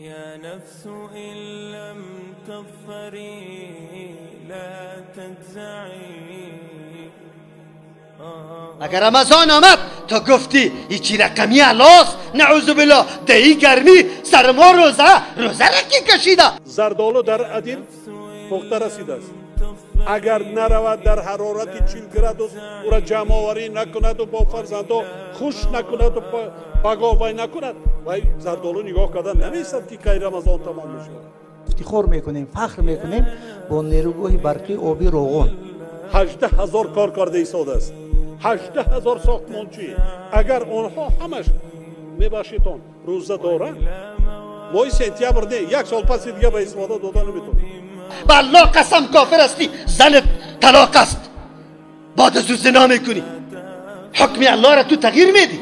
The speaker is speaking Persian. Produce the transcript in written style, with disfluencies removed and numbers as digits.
يا نفس إن لم تظفري لا تجزعي. اگر رمضان آمد تا گفتی هیچی رقمی علاست، نعوذ بالله دهی گرمی سر ما روزه را کی کشیده؟ زردالو در عدن پخته رسیده است. اگر نرود در حرارت 40 گرادوس او را جمع آوری نکند و با فرزندان خوش نکند و پگاوی نکند، وای زردالو نگاه کردن نمی‌ایستد که کی رمضان تمام میشه. افتخار میکنیم، فخر میکنیم با نیروگاه برقی آبی روغن. 18,000 کار کرده ایستاده است. 18,000 ساختمانچی. اگر آنها همش میباشیدن روزه دارن، ماه سپتامبر نه یک سال پس دیگه به استفاده دادن نمیتونیم. بالله قسم کافر هستی، زنت طلاق است، بعد از او زنا میکنی، حکم الله را تو تغییر میدی.